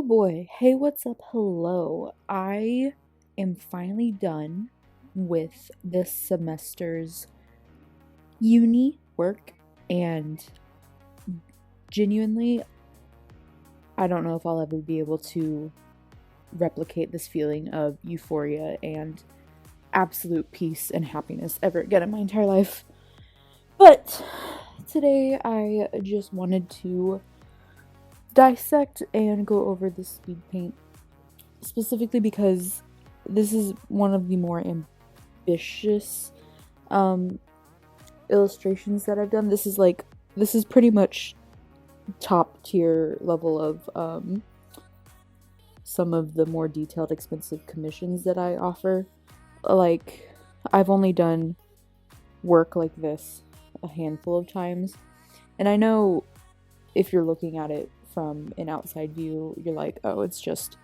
boy, hey, what's up? Hello. I am finally done with this semester's uni work, and genuinely, I don't know if I'll ever be able to replicate this feeling of euphoria and absolute peace and happiness ever again in my entire life. But today, I just wanted to dissect and go over the speed paint specifically because this is one of the more ambitious illustrations that I've done. This is pretty much top tier level of some of the more detailed, expensive commissions that I offer. Like, I've only done work like this a handful of times, and I know if you're looking at it from an outside view, you're like, oh, it's just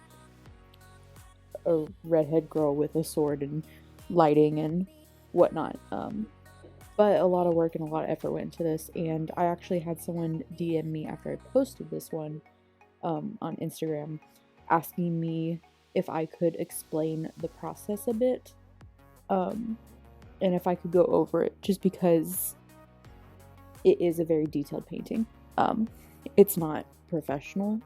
a redhead girl with a sword and lighting and whatnot. But a lot of work and a lot of effort went into this, and I actually had someone DM me after I posted this one on Instagram asking me if I could explain the process a bit, and if I could go over it, just because it is a very detailed painting. It's not professional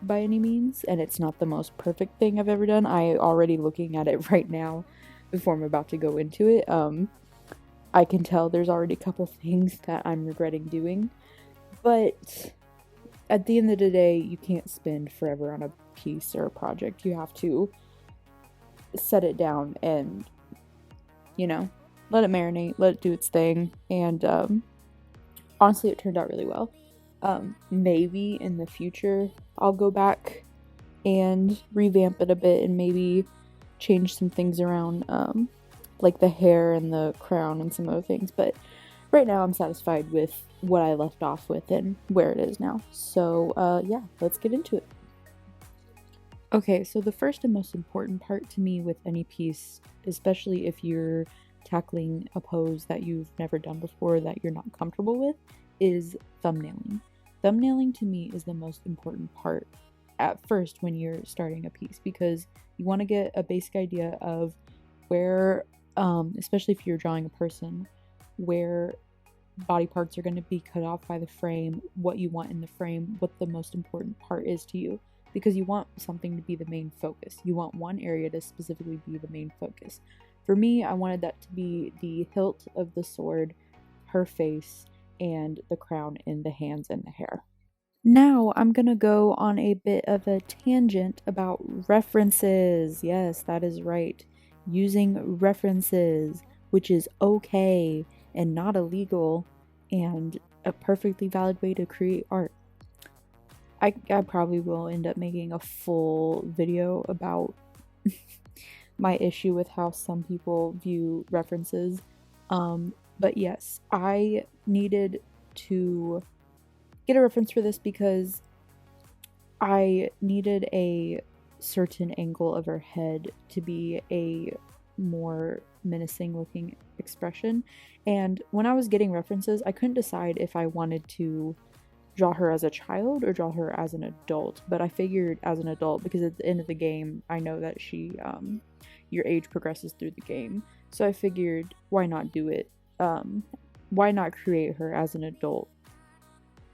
by any means, and it's not the most perfect thing I've ever done. I already looking at it right now before I'm about to go into it, I can tell there's already a couple things that I'm regretting doing, but at the end of the day, you can't spend forever on a piece or a project. You have to set it down and, let it marinate, let it do its thing, and honestly, it turned out really well. Maybe in the future, I'll go back and revamp it a bit and maybe change some things around, like the hair and the crown and some other things, but right now I'm satisfied with what I left off with and where it is now. So, yeah, let's get into it. Okay, so the first and most important part to me with any piece, especially if you're tackling a pose that you've never done before, that you're not comfortable with, is thumbnailing. Thumbnailing to me is the most important part at first when you're starting a piece, because you want to get a basic idea of where, especially if you're drawing a person, where body parts are going to be cut off by the frame, what you want in the frame, what the most important part is to you, because you want something to be the main focus. You want one area to specifically be the main focus. For me, I wanted that to be the hilt of the sword, her face, and the crown and the hands and the hair. Now I'm gonna go on a bit of a tangent about references. Yes, that is right. Using references, which is okay and not illegal, and a perfectly valid way to create art. I probably will end up making a full video about my issue with how some people view references. But yes, I needed to get a reference for this because I needed a certain angle of her head to be a more menacing looking expression. And when I was getting references, I couldn't decide if I wanted to draw her as a child or draw her as an adult, but I figured as an adult, because at the end of the game, I know that your age progresses through the game. So I figured, why not do it? Why not create her as an adult?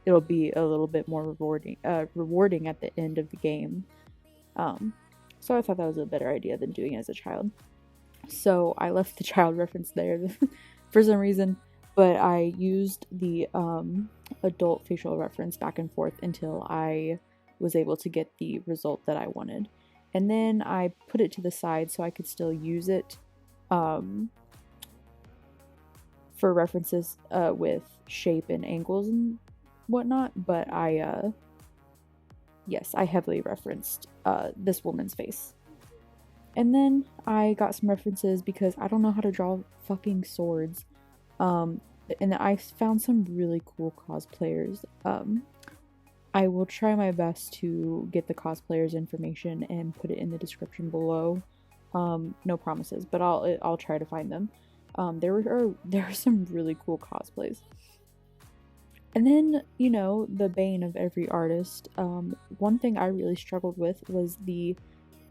It'll be a little bit more rewarding at the end of the game. So I thought that was a better idea than doing it as a child. So I left the child reference there for some reason, but I used the adult facial reference back and forth until I was able to get the result that I wanted. And then I put it to the side so I could still use it for references with shape and angles and whatnot, but yes, I heavily referenced this woman's face. And then I got some references because I don't know how to draw fucking swords. And I found some really cool cosplayers. I will try my best to get the cosplayers' information and put it in the description below. No promises, but I'll try to find them. There were some really cool cosplays. And then, you know, the bane of every artist, one thing I really struggled with was the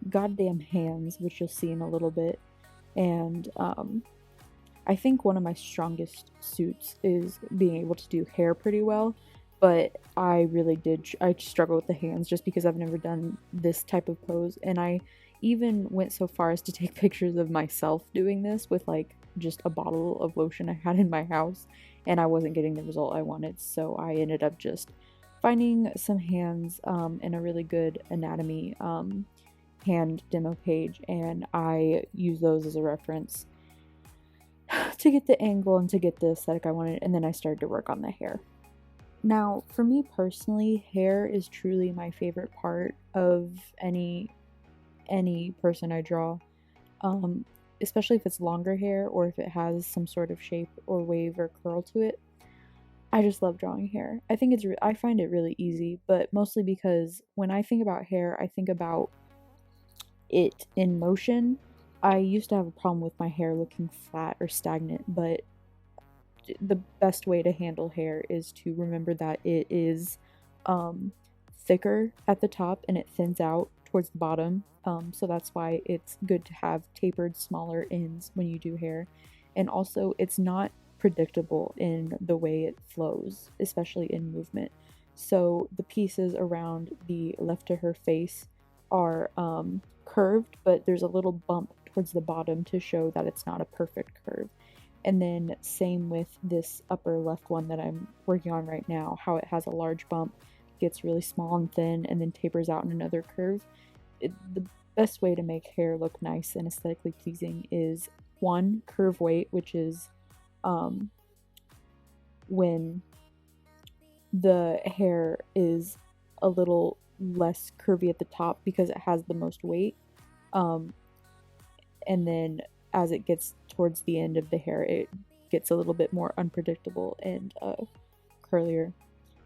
goddamn hands, which you'll see in a little bit. And I think one of my strongest suits is being able to do hair pretty well, but I struggle with the hands just because I've never done this type of pose, and I even went so far as to take pictures of myself doing this with like just a bottle of lotion I had in my house, and I wasn't getting the result I wanted, so I ended up just finding some hands in a really good anatomy hand demo page, and I use those as a reference to get the angle and to get the aesthetic I wanted, and then I started to work on the hair. Now, for me personally, hair is truly my favorite part of any person I draw, especially if it's longer hair or if it has some sort of shape or wave or curl to it. I just love drawing hair. I find it really easy, but mostly because when I think about hair, I think about it in motion. I used to have a problem with my hair looking flat or stagnant, but the best way to handle hair is to remember that it is thicker at the top and it thins out towards the bottom. So that's why it's good to have tapered, smaller ends when you do hair. And also, it's not predictable in the way it flows, especially in movement. So the pieces around the left of her face are curved, but there's a little bump towards the bottom to show that it's not a perfect curve. And then same with this upper left one that I'm working on right now, how it has a large bump, gets really small and thin, and then tapers out in another curve. The best way to make hair look nice and aesthetically pleasing is one, curve weight, which is when the hair is a little less curvy at the top because it has the most weight. And then as it gets towards the end of the hair, it gets a little bit more unpredictable and curlier.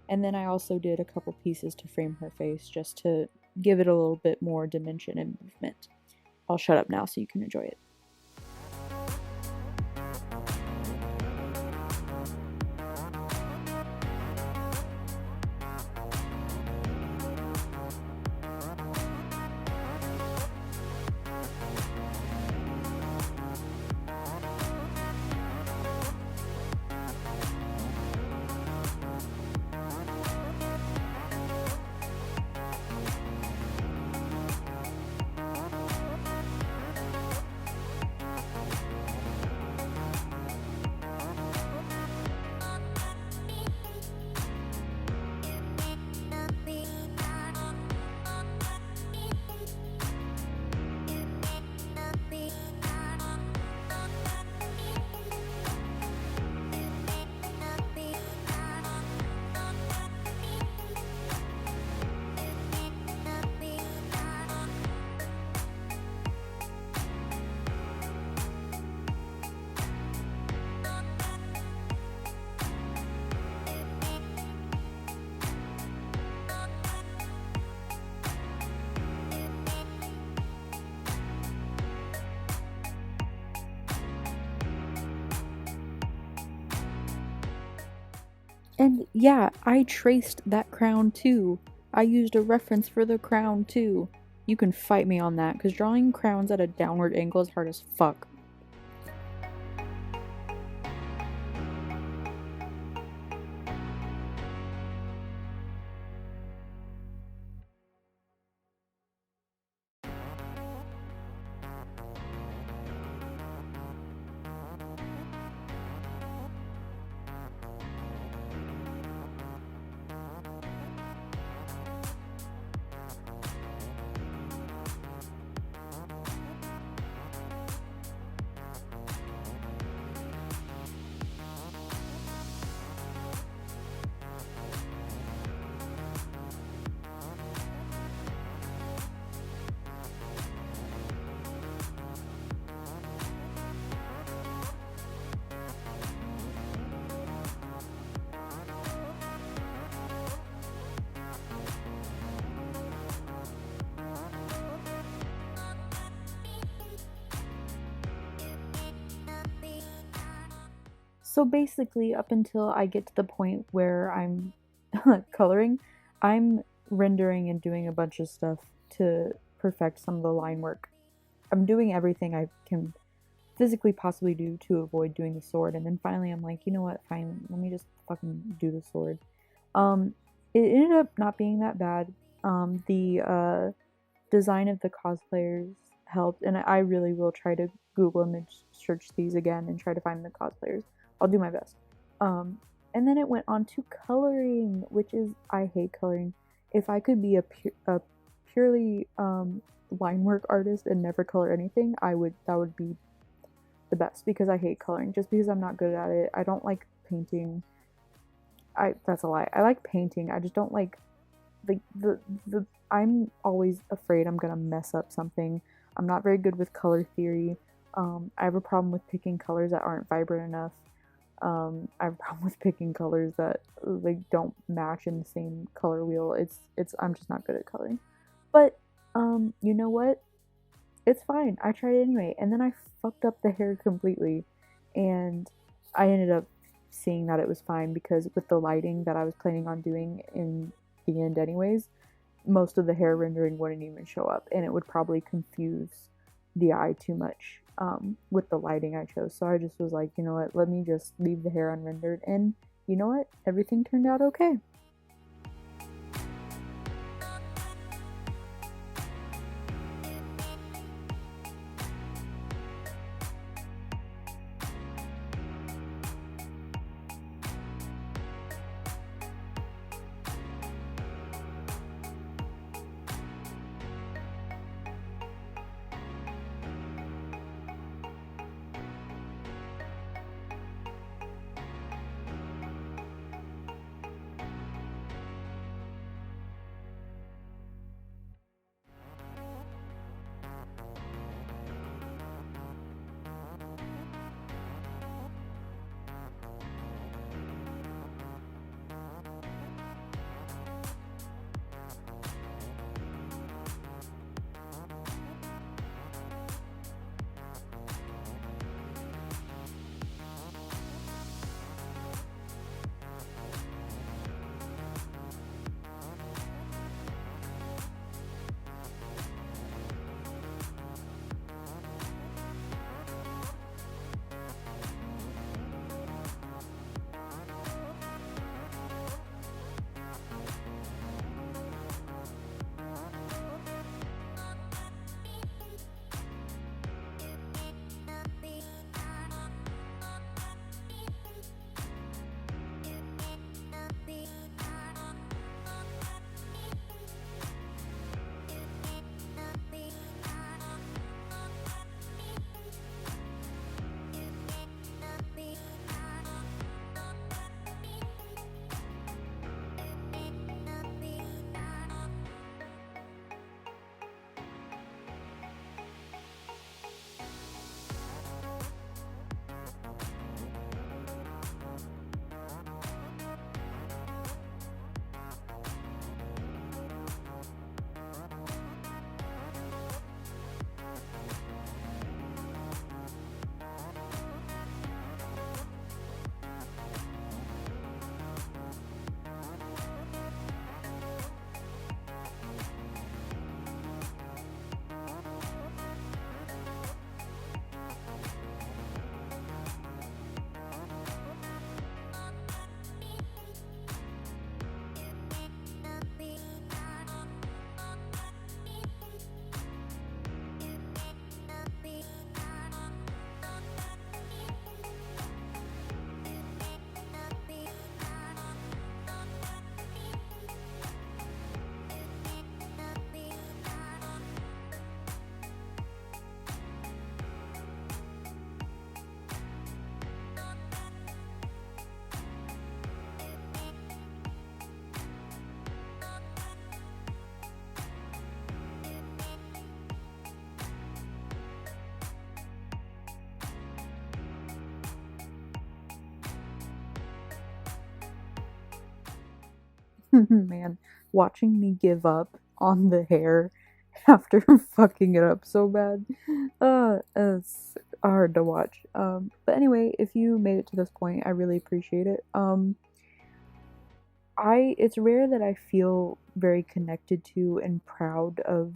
And then I also did a couple pieces to frame her face just to give it a little bit more dimension and movement. I'll shut up now so you can enjoy it. And yeah, I traced that crown too. I used a reference for the crown too. You can fight me on that, because drawing crowns at a downward angle is hard as fuck. So basically, up until I get to the point where I'm coloring, I'm rendering and doing a bunch of stuff to perfect some of the line work. I'm doing everything I can physically possibly do to avoid doing the sword, and then finally I'm like, you know what, fine, let me just fucking do the sword. Um, it ended up not being that bad. The design of the cosplayers helped, and I really will try to Google image search these again and try to find the cosplayers. I'll do my best. Um, and then it went on to coloring, which is, I hate coloring. If I could be a purely line work artist and never color anything, I would. That would be the best, because I hate coloring. Just because I'm not good at it. I don't like painting. That's a lie. I like painting. I just don't like the I'm always afraid I'm gonna mess up something. I'm not very good with color theory. I have a problem with picking colors that aren't vibrant enough. I have a problem with picking colors that like don't match in the same color wheel. It's I'm just not good at coloring. But you know what? It's fine. I tried it anyway, and then I fucked up the hair completely, and I ended up seeing that it was fine because with the lighting that I was planning on doing in the end anyways, most of the hair rendering wouldn't even show up, and it would probably confuse the eye too much with the lighting I chose. So I just was like, you know what, let me just leave the hair unrendered, and you know what, everything turned out okay. Man, watching me give up on the hair after fucking it up so bad. hard to watch. But anyway, if you made it to this point, I really appreciate it. It's rare that I feel very connected to and proud of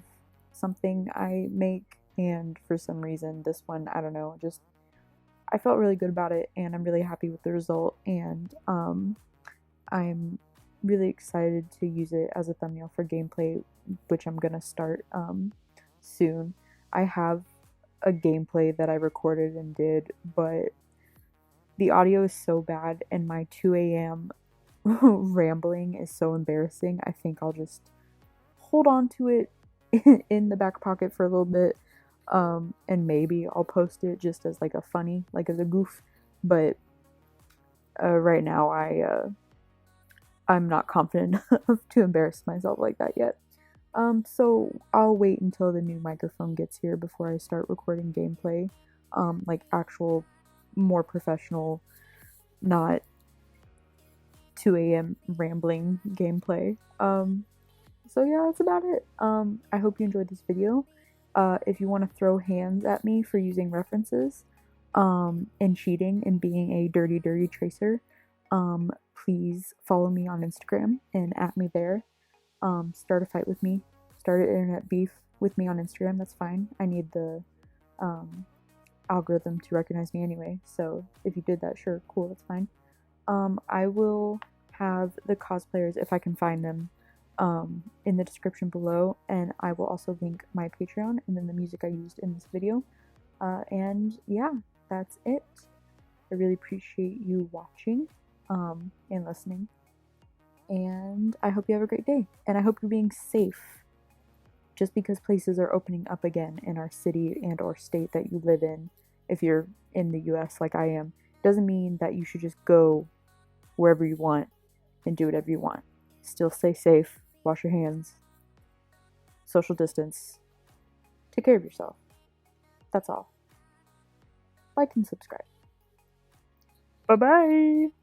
something I make, and for some reason this one, I don't know, just I felt really good about it, and I'm really happy with the result, and I'm really excited to use it as a thumbnail for gameplay, which I'm gonna start soon. I have a gameplay that I recorded and did, but the audio is so bad and my 2 a.m. rambling is so embarrassing. I think I'll just hold on to it in the back pocket for a little bit, and maybe I'll post it just as like a funny, like as a goof. But right now I'm not confident enough to embarrass myself like that yet. So I'll wait until the new microphone gets here before I start recording gameplay, like actual, more professional, not 2 a.m. rambling gameplay. So yeah, that's about it. I hope you enjoyed this video. If you want to throw hands at me for using references, and cheating and being a dirty tracer, please follow me on Instagram and at me there. Start a fight with me, start an internet beef with me on Instagram, that's fine. I need the algorithm to recognize me anyway, so if you did that, sure, cool, that's fine. I will have the cosplayers, if I can find them, in the description below, and I will also link my Patreon and then the music I used in this video. And yeah, that's it. I really appreciate you watching and listening. And I hope you have a great day. And I hope you're being safe. Just because places are opening up again in our city and or state that you live in, if you're in the US like I am, doesn't mean that you should just go wherever you want and do whatever you want. Still stay safe, wash your hands, social distance, take care of yourself. That's all. Like and subscribe. Bye-bye!